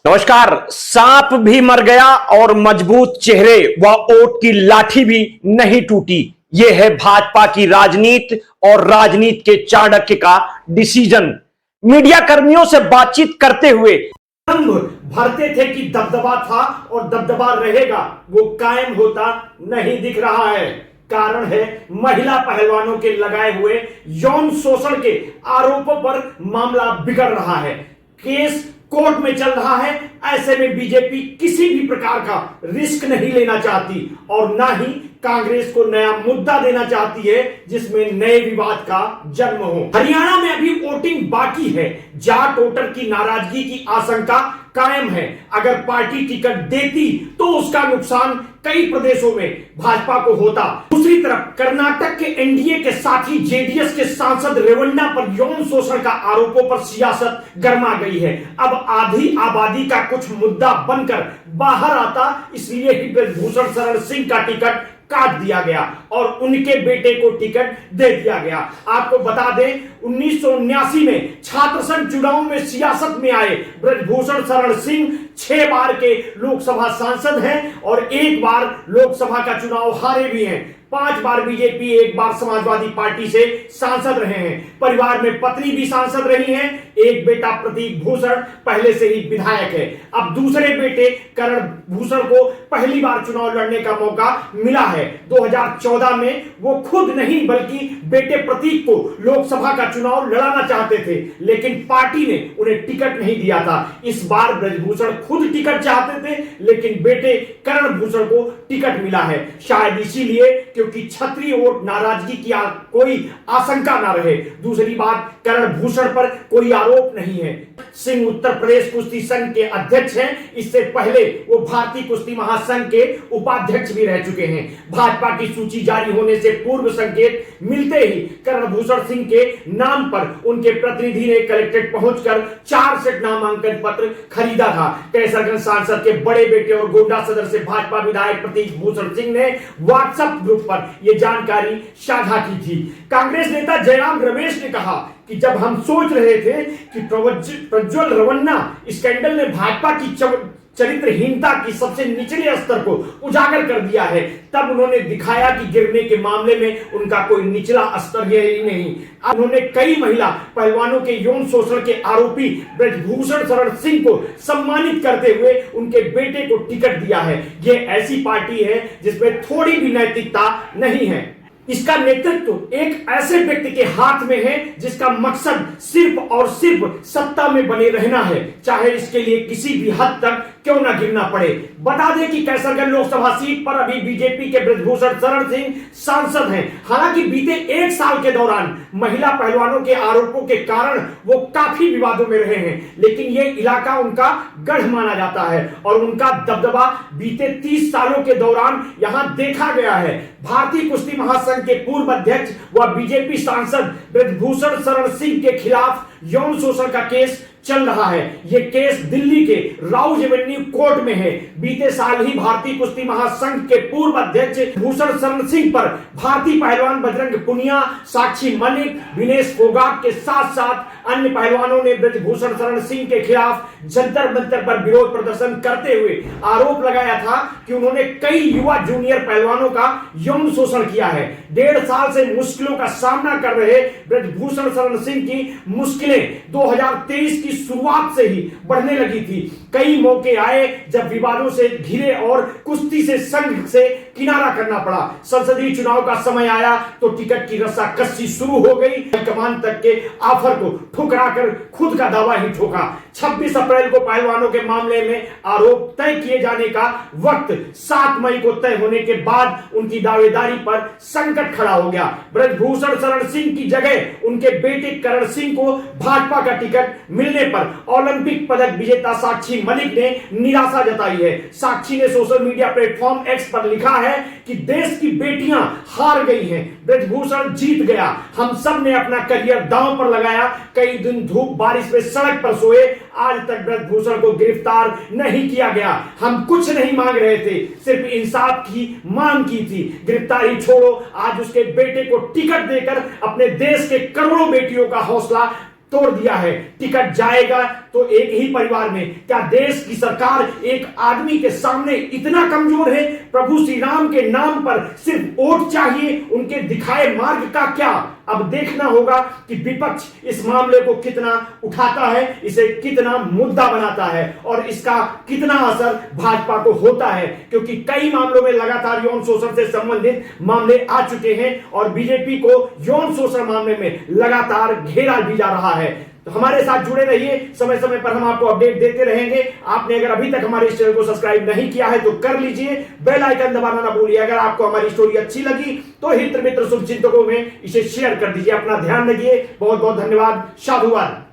नमस्कार। सांप भी मर गया और मजबूत चेहरे व ओट की लाठी भी नहीं टूटी। यह है भाजपा की राजनीति और राजनीति के चाणक्य का डिसीजन। मीडिया कर्मियों से बातचीत करते हुए भरते थे कि दबदबा था और दबदबा रहेगा, वो कायम होता नहीं दिख रहा है। कारण है महिला पहलवानों के लगाए हुए यौन शोषण के आरोपों पर मामला बिगड़ रहा है। केस कोर्ट में चल रहा है। ऐसे में बीजेपी किसी भी प्रकार का रिस्क नहीं लेना चाहती और ना ही कांग्रेस को नया मुद्दा देना चाहती है जिसमें नए विवाद का जन्म हो। हरियाणा में अभी वोटिंग बाकी है। जाट वोटर की नाराजगी की आशंका कायम है। अगर पार्टी टिकट देती तो उसका नुकसान कई प्रदेशों में भाजपा को होता। दूसरी तरफ कर्नाटक के एनडीए के साथी जेडीएस के सांसद रेवन्ना पर यौन शोषण का आरोपों पर सियासत गर्मा गई है। अब आधी आबादी का कुछ मुद्दा बनकर बाहर आता, इसलिए ही ब्रजभूषण शरण सिंह का टिकट काट दिया गया और उनके बेटे को टिकट दे दिया गया। आपको बता दें 1979 में छात्र संघ चुनाव में सियासत में आए ब्रजभूषण शरण सिंह 6 बार के लोकसभा सांसद हैं और 1 बार लोकसभा का चुनाव हारे भी हैं। 5 बार बीजेपी, 1 बार समाजवादी पार्टी से सांसद रहे हैं। परिवार में पत्नी भी सांसद रही हैं। एक बेटा प्रतीक भूषण पहले से ही विधायक है। अब दूसरे बेटे करण भूषण को पहली बार चुनाव लड़ने का मौका मिला है। 2014 में वो खुद नहीं बल्कि बेटे प्रतीक को लोकसभा का चुनाव लड़ाना चाहते थे, लेकिन पार्टी ने उन्हें टिकट नहीं दिया था। इस बार ब्रजभूषण खुद टिकट चाहते थे, लेकिन बेटे करण भूषण को टिकट मिला है। शायद इसीलिए क्योंकि क्षत्रिय वोट नाराजगी की कोई आशंका ना रहे। दूसरी बात, करण भूषण पर कोई आरोप नहीं है। सिंह उत्तर प्रदेश कुश्ती संघ के अध्यक्ष हैं। इससे पहले वो भारतीय कुश्ती महासंघ के उपाध्यक्ष भी रह चुके हैं। भाजपा की सूची जारी होने से पूर्व संकेत मिलते ही करण भूषण सिंह के नाम पर उनके प्रतिनिधि ने कलेक्ट्रेट पहुंचकर 4 सेट नामांकन पत्र खरीदा था। कैसरगंज सांसद के बड़े बेटे और गोंडा सदर से भाजपा विधायक प्रतीक भूषण सिंह ने व्हाट्सएप ग्रुप पर यह जानकारी साझा की थी। कांग्रेस नेता जयराम रमेश ने कहा कि जब हम सोच रहे थे कि प्रज्वल रेवन्ना स्कैंडल ने भाजपा की चरित्रहीनता की सबसे निचले स्तर को उजागर कर दिया है, तब उन्होंने दिखाया कि गिरने के मामले में उनका कोई निचला स्तर है ही नहीं। उन्होंने कई महिला पहलवानों के यौन शोषण के आरोपी ब्रजभूषण शरण सिंह को सम्मानित करते हुए उनके बेटे को टिकट दिया है। यह ऐसी पार्टी है जिसमें थोड़ी भी नैतिकता नहीं है। इसका नेतृत्व एक ऐसे व्यक्ति के हाथ में है जिसका मकसद सिर्फ और सिर्फ सत्ता में बने रहना है, चाहे इसके लिए किसी भी हद तक क्यों ना गिरना पड़े। बता दें कि कैसरगंज लोकसभा सीट पर अभी बीजेपी के ब्रजभूषण शरण सिंह सांसद हैं। हालांकि बीते 1 साल के दौरान महिला पहलवानों के आरोपों के कारण वो काफी विवादों में रहे हैं, लेकिन ये इलाका उनका गढ़ माना जाता है और उनका दबदबा बीते 30 सालों के दौरान यहां देखा गया है। भारतीय कुश्ती महासंघ के पूर्व अध्यक्ष व बीजेपी सांसद ब्रजभूषण शरण सिंह के खिलाफ यौन शोषण का केस चल रहा है। यह केस दिल्ली के राउज एवेन्यू कोर्ट में है। बीते साल ही भारतीय कुश्ती महासंघ के पूर्व अध्यक्ष भूषण शरण सिंह पर भारतीय पहलवान बजरंग पुनिया, साक्षी मलिक, विनेश फोगाट के साथ साथ अन्य पहलवानों ने ब्रजभूषण शरण सिंह के खिलाफ जंतर मंतर पर विरोध प्रदर्शन करते हुए आरोप लगाया था कि उन्होंने कई युवा जूनियर पहलवानों का यौन शोषण किया है। 1.5 साल से मुश्किलों का सामना कर रहे ब्रजभूषण शरण सिंह की मुश्किलें 2023 की शुरुआत से ही बढ़ने लगी थी। कई मौके आए जब विवादों से घिरे और कुश्ती से संघ से किनारा करना पड़ा। संसदीय चुनाव का समय आया तो टिकट की रस्साकसी शुरू हो गई। हाईकमान तक के ऑफर को ठुकराकर खुद का दावा ही ठोका। 26 अप्रैल को पहलवानों के मामले में आरोप तय किए जाने का वक्त 7 मई को तय होने के बाद उनकी दावेदारी पर संकट खड़ा हो गया। ब्रजभूषण शरण सिंह की जगह उनके बेटे करण सिंह को भाजपा का टिकट मिलने पर ओलंपिक पदक विजेता साक्षी मलिक ने निराशा जताई है। साक्षी ने सोशल मीडिया प्लेटफॉर्म एक्स पर लिखा है कि देश की बेटियां हार गई हैं, ब्रजभूषण जीत गया। हम सब ने अपना करियर दांव पर लगाया, कई दिन धूप बारिश में सड़क पर सोए, आज तक ब्रजभूषण को गिरफ्तार नहीं किया गया। हम कुछ नहीं मांग रहे थे, सिर्फ इंसाफ की मांग की थी। गिरफ्तारी छोड़ो, आज उसके बेटे को टिकट देकर अपने देश के करोड़ों बेटियों का हौसला तोड़ दिया है। टिकट जाएगा तो एक ही परिवार में क्या देश की सरकार एक आदमी के सामने इतना कमजोर है? प्रभु श्री राम के नाम पर सिर्फ वोट चाहिए, उनके दिखाए मार्ग का क्या? अब देखना होगा कि विपक्ष इस मामले को कितना उठाता है, इसे कितना मुद्दा बनाता है और इसका कितना असर भाजपा को होता है, क्योंकि कई मामलों में लगातार यौन शोषण से संबंधित मामले आ चुके हैं और बीजेपी को यौन शोषण मामले में लगातार घेरा भी जा रहा है। तो हमारे साथ जुड़े रहिए, समय समय पर हम आपको अपडेट देते रहेंगे। आपने अगर अभी तक हमारे इस चैनल को सब्सक्राइब नहीं किया है तो कर लीजिए, बेल आइकन दबाना ना भूलिए। अगर आपको हमारी स्टोरी अच्छी लगी तो हित मित्र शुभचिंतकों में इसे शेयर कर दीजिए। अपना ध्यान रखिए, बहुत बहुत धन्यवाद, साधुवाद।